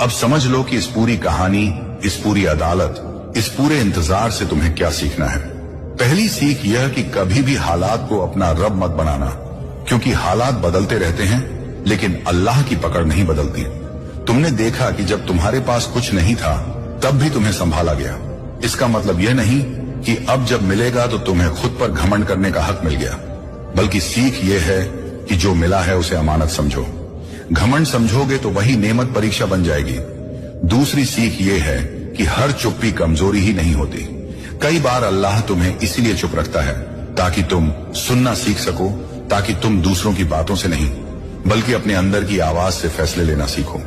अब समझ लो कि इस पूरी कहानी, इस पूरी अदालत, इस पूरे इंतजार से तुम्हें क्या सीखना है। पहली सीख यह कि कभी भी हालात को अपना रब मत बनाना, क्योंकि हालात बदलते रहते हैं लेकिन अल्लाह की पकड़ नहीं बदलती। तुमने देखा कि जब तुम्हारे पास कुछ नहीं था तब भी तुम्हें संभाला गया। इसका मतलब यह नहीं कि अब जब मिलेगा तो तुम्हें खुद पर घमंड करने का हक मिल गया, बल्कि सीख यह है कि जो मिला है उसे अमानत समझो। घमंड समझोगे तो वही नेमत परीक्षा बन जाएगी। दूसरी सीख यह है कि हर चुप्पी कमजोरी ही नहीं होती। कई बार अल्लाह तुम्हें इसीलिए चुप रखता है ताकि तुम सुनना सीख सको, ताकि तुम दूसरों की बातों से नहीं बल्कि अपने अंदर की आवाज से फैसले लेना सीखो।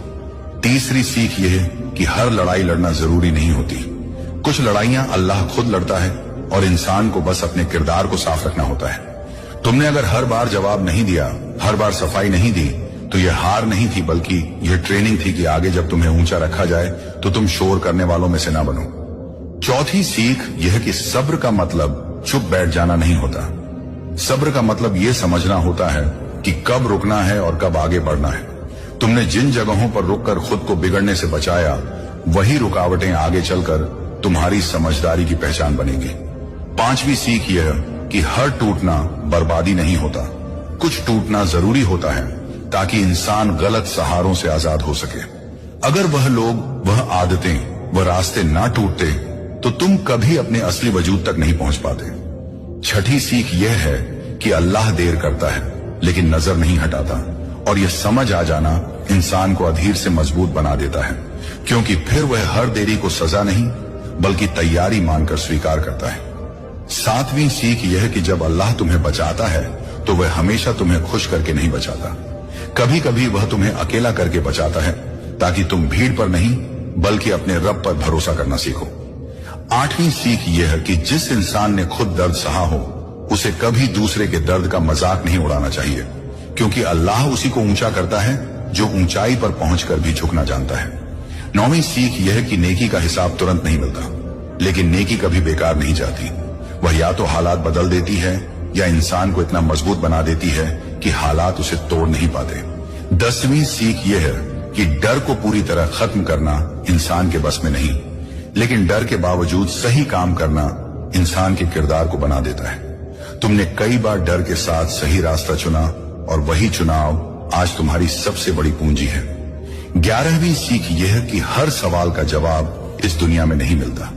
तीसरी सीख यह है कि हर लड़ाई लड़ना जरूरी नहीं होती। कुछ लड़ाइयां अल्लाह खुद लड़ता है और इंसान को बस अपने किरदार को साफ रखना होता है। तुमने अगर हर बार जवाब नहीं दिया, हर बार सफाई नहीं दी, तो यह हार नहीं थी बल्कि यह ट्रेनिंग थी कि आगे जब तुम्हें ऊंचा रखा जाए तो तुम शोर करने वालों में से ना बनो। चौथी सीख यह कि सब्र का मतलब चुप बैठ जाना नहीं होता। सब्र का मतलब यह समझना होता है कि कब रुकना है और कब आगे बढ़ना है। तुमने जिन जगहों पर रुककर खुद को बिगड़ने से बचाया, वही रुकावटें आगे चलकर तुम्हारी समझदारी की पहचान बनेगी। पांचवी सीख यह कि हर टूटना बर्बादी नहीं होता। कुछ टूटना जरूरी होता है ताकि इंसान गलत सहारों से आजाद हो सके। अगर वह लोग, वह आदतें, वह रास्ते ना टूटते तो तुम कभी अपने असली वजूद तक नहीं पहुंच पाते। छठी सीख यह है कि अल्लाह देर करता है लेकिन नजर नहीं हटाता, और यह समझ आ जाना इंसान को अधीर से मजबूत बना देता है, क्योंकि फिर वह हर देरी को सजा नहीं बल्कि तैयारी मानकर स्वीकार करता है। सातवीं सीख यह कि जब अल्लाह तुम्हें बचाता है तो वह हमेशा तुम्हें खुश करके नहीं बचाता। कभी कभी वह तुम्हें अकेला करके बचाता है ताकि तुम भीड़ पर नहीं बल्कि अपने रब पर भरोसा करना सीखो। आठवीं सीख यह कि जिस इंसान ने खुद दर्द सहा हो उसे कभी दूसरे के दर्द का मजाक नहीं उड़ाना चाहिए, क्योंकि अल्लाह उसी को ऊंचा करता है जो ऊंचाई पर पहुंचकर भी झुकना जानता है। नौवीं सीख यह कि नेकी का हिसाब तुरंत नहीं मिलता, लेकिन नेकी कभी बेकार नहीं जाती। वह या तो हालात बदल देती है या इंसान को इतना मजबूत बना देती है कि हालात उसे तोड़ नहीं पाते। 10वीं सीख यह है कि डर को पूरी तरह खत्म करना इंसान के बस में नहीं, लेकिन डर के बावजूद सही काम करना इंसान के किरदार को बना देता है। तुमने कई बार डर के साथ सही रास्ता चुना और वही चुनाव आज तुम्हारी सबसे बड़ी पूंजी है। 11वीं सीख यह है कि हर सवाल का जवाब इस दुनिया में नहीं मिलता।